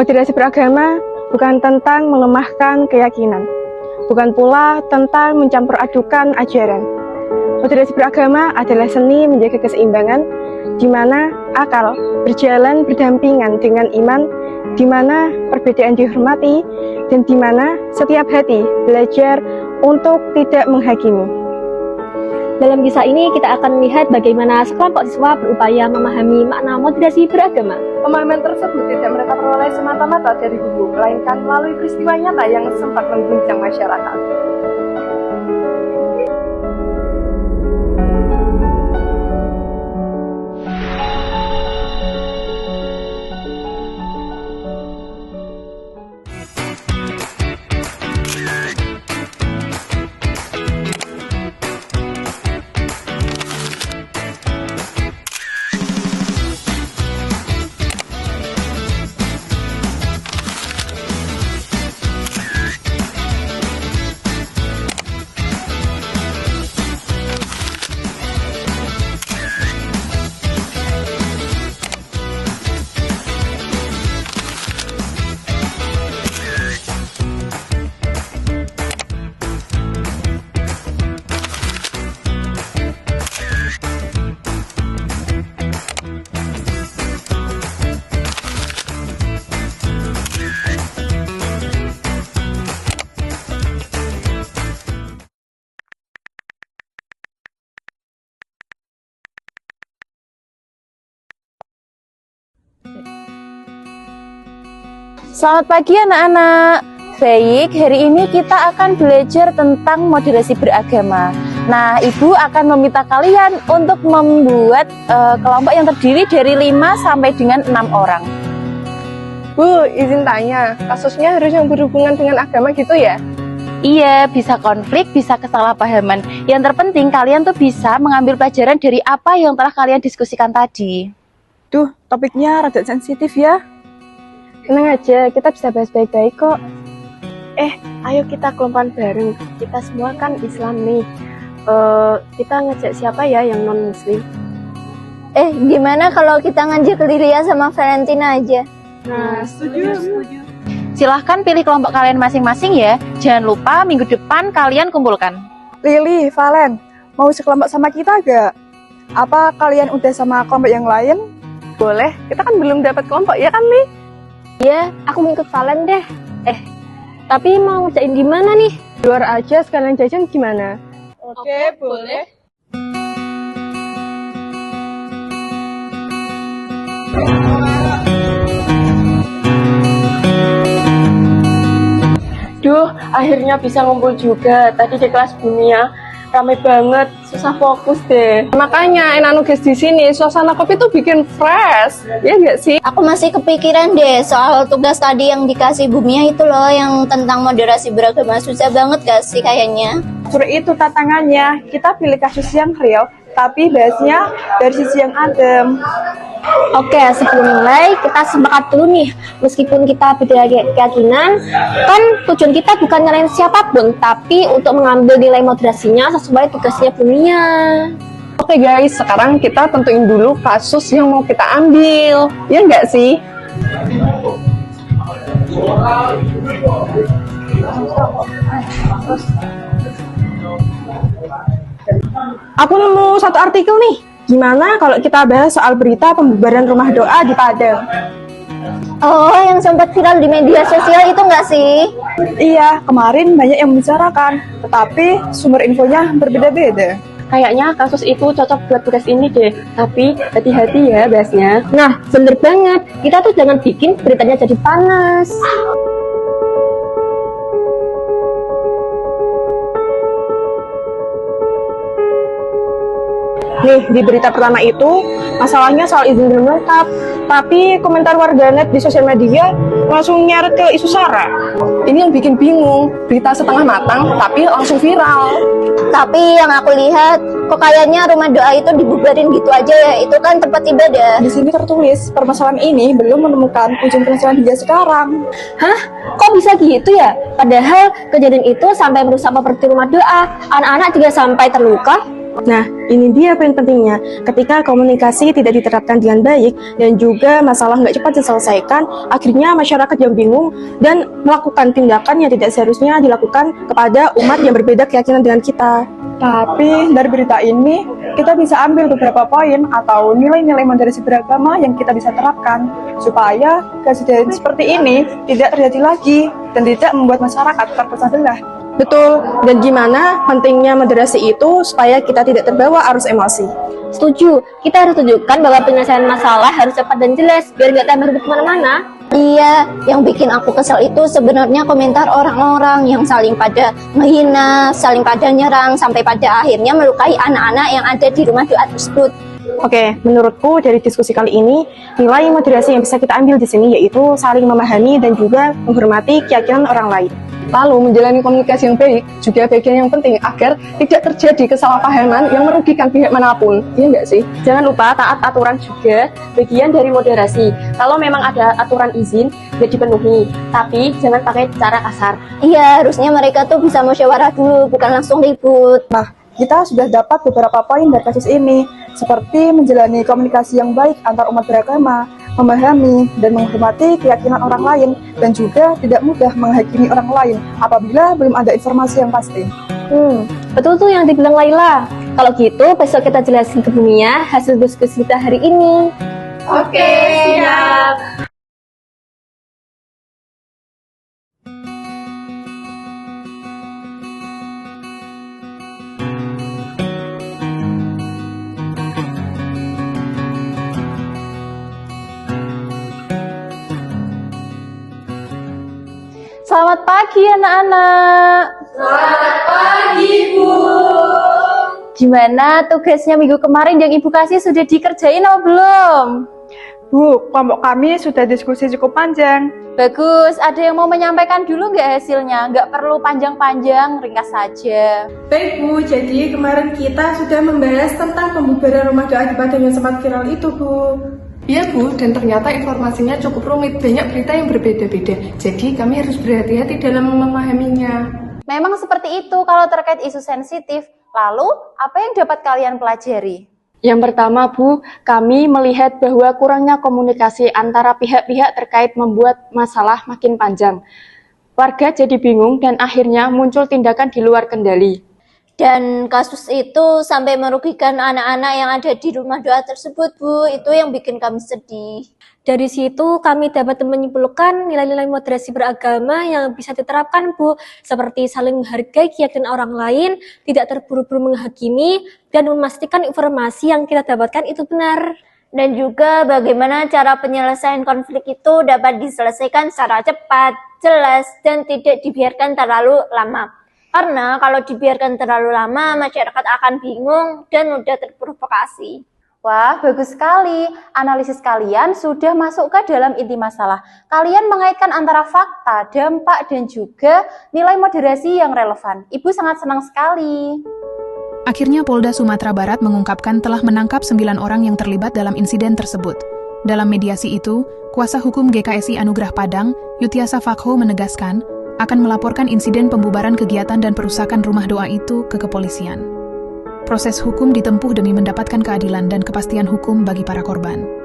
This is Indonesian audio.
Moderasi beragama bukan tentang melemahkan keyakinan, bukan pula tentang mencampur adukan ajaran. Moderasi beragama adalah seni menjaga keseimbangan, di mana akal berjalan berdampingan dengan iman, di mana perbedaan dihormati, dan di mana setiap hati belajar untuk tidak menghakimi. Dalam kisah ini kita akan melihat bagaimana sekelompok siswa berupaya memahami makna moderasi beragama. Pemahaman tersebut tidak mereka peroleh semata-mata dari buku, melainkan melalui peristiwa nyata yang sempat mengguncang masyarakat. Selamat pagi anak-anak. Baik, hari ini kita akan belajar tentang moderasi beragama. Nah, Ibu akan meminta kalian untuk membuat kelompok yang terdiri dari 5 sampai dengan 6 orang. Bu, izin tanya, kasusnya harus yang berhubungan dengan agama gitu ya? Iya, bisa konflik, bisa kesalahpahaman. Yang terpenting kalian tuh bisa mengambil pelajaran dari apa yang telah kalian diskusikan tadi. Duh, topiknya rada sensitif ya. Tenang aja, kita bisa bahas baik-baik kok. Ayo kita kelompokan bareng. Kita semua kan Islam nih. Kita ngajak siapa ya yang non Muslim? Gimana kalau kita ngajak Lilia sama Valentina aja? Nah, setuju. Silahkan pilih kelompok kalian masing-masing ya. Jangan lupa minggu depan kalian kumpulkan. Lili, Valen, mau sekelompok sama kita gak? Apa kalian udah sama kelompok yang lain? Boleh, kita kan belum dapat kelompok ya kan, Li? Iya, aku mau ikut Valen deh. Tapi mau ngerjain gimana nih? Luar aja sekalian jajan gimana? Oke, boleh. Duh, akhirnya bisa ngumpul juga. Tadi di kelas Bumia ramai banget, susah fokus deh. Makanya enak nugas di sini, suasana kopi tuh bikin fresh, ya nggak sih? Aku masih kepikiran deh soal tugas tadi yang dikasih Bumia itu loh, yang tentang moderasi beragama. Susah banget gak sih kayaknya? Justru itu tantangannya, kita pilih kasus yang real, tapi bahasnya dari sisi yang adem. Oke, sebelum mulai kita sepakat dulu nih. Meskipun kita beda keyakinan, kan tujuan kita bukan nyalain siapapun, tapi untuk mengambil nilai moderasinya sesuai tugasnya Bumia. Oke guys, sekarang kita tentuin dulu kasus yang mau kita ambil, ya nggak sih? Aku nemu satu artikel nih. Gimana kalau kita bahas soal berita pembubaran rumah doa di Padang? Oh, yang sempat viral di media sosial itu nggak sih? Iya, kemarin banyak yang membicarakan, tetapi sumber infonya berbeda-beda. Kayaknya kasus itu cocok buat tugas ini deh. Tapi hati-hati ya bahasnya. Nah, bener banget. Kita tuh jangan bikin beritanya jadi panas. Nih, di berita pertama itu, masalahnya soal izin belum lengkap. Tapi komentar warganet di sosial media langsung nyeret ke isu SARA. Ini yang bikin bingung, berita setengah matang tapi langsung viral. Tapi yang aku lihat, kok kayaknya rumah doa itu dibubarin gitu aja ya. Itu kan tempat ibadah. Di sini tertulis, permasalahan ini belum menemukan ujung permasalahan hingga sekarang. Hah? Kok bisa gitu ya? Padahal kejadian itu sampai merusak properti rumah doa. Anak-anak juga sampai terluka. Nah, ini dia poin pentingnya. Ketika komunikasi tidak diterapkan dengan baik dan juga masalah nggak cepat diselesaikan, akhirnya masyarakat yang bingung dan melakukan tindakan yang tidak seharusnya dilakukan kepada umat yang berbeda keyakinan dengan kita. Tapi dari berita ini, kita bisa ambil beberapa poin atau nilai-nilai moderasi beragama yang kita bisa terapkan supaya kejadian seperti ini tidak terjadi lagi dan tidak membuat masyarakat terpecah belah. Betul, dan gimana pentingnya moderasi itu supaya kita tidak terbawa arus emosi. Setuju, kita harus tunjukkan bahwa penyelesaian masalah harus cepat dan jelas biar nggak tambah ribet kemana-mana. Iya, yang bikin aku kesel itu sebenarnya komentar orang-orang yang saling pada menghina, saling pada nyerang, sampai pada akhirnya melukai anak-anak yang ada di rumah doa tersebut. Oke, menurutku dari diskusi kali ini, nilai moderasi yang bisa kita ambil di sini yaitu saling memahami dan juga menghormati keyakinan orang lain. Lalu menjalani komunikasi yang baik juga bagian yang penting agar tidak terjadi kesalahpahaman yang merugikan pihak manapun. Iya nggak sih? Jangan lupa taat aturan juga bagian dari moderasi. Kalau memang ada aturan izin, ya dipenuhi. Tapi jangan pakai cara kasar. Iya, harusnya mereka tuh bisa musyawarah dulu, bukan langsung ribut. Nah, kita sudah dapat beberapa poin dari kasus ini, seperti menjalani komunikasi yang baik antar umat beragama, memahami dan menghormati keyakinan orang lain, dan juga tidak mudah menghakimi orang lain apabila belum ada informasi yang pasti. Betul tuh yang dibilang Laila. Kalau gitu, besok kita jelasin ke Bumia hasil diskusi kita hari ini. Oke, siap. Selamat pagi anak-anak. Selamat pagi Bu. Gimana tugasnya minggu kemarin yang Ibu kasih sudah dikerjain atau belum? Bu, kelompok kami sudah diskusi cukup panjang. Bagus, ada yang mau menyampaikan dulu nggak hasilnya? Nggak perlu panjang-panjang, ringkas saja. Baik Bu, jadi kemarin kita sudah membahas tentang pembubaran rumah doa di Padang yang sempat viral itu Bu. Iya Bu, dan ternyata informasinya cukup rumit, banyak berita yang berbeda-beda. Jadi kami harus berhati-hati dalam memahaminya. Memang seperti itu kalau terkait isu sensitif. Lalu, apa yang dapat kalian pelajari? Yang pertama, Bu, kami melihat bahwa kurangnya komunikasi antara pihak-pihak terkait membuat masalah makin panjang. Warga jadi bingung dan akhirnya muncul tindakan di luar kendali. Dan kasus itu sampai merugikan anak-anak yang ada di rumah doa tersebut, Bu. Itu yang bikin kami sedih. Dari situ kami dapat menyimpulkan nilai-nilai moderasi beragama yang bisa diterapkan, Bu, seperti saling menghargai keyakinan orang lain, tidak terburu-buru menghakimi, dan memastikan informasi yang kita dapatkan itu benar. Dan juga bagaimana cara penyelesaian konflik itu dapat diselesaikan secara cepat, jelas, dan tidak dibiarkan terlalu lama. Karena kalau dibiarkan terlalu lama, masyarakat akan bingung dan mudah terprovokasi. Wah, bagus sekali. Analisis kalian sudah masuk ke dalam inti masalah. Kalian mengaitkan antara fakta, dampak, dan juga nilai moderasi yang relevan. Ibu sangat senang sekali. Akhirnya Polda Sumatera Barat mengungkapkan telah menangkap 9 orang yang terlibat dalam insiden tersebut. Dalam mediasi itu, kuasa hukum GKSI Anugerah Padang, Yutiasa Fakho menegaskan, akan melaporkan insiden pembubaran kegiatan dan perusakan rumah doa itu ke kepolisian. Proses hukum ditempuh demi mendapatkan keadilan dan kepastian hukum bagi para korban.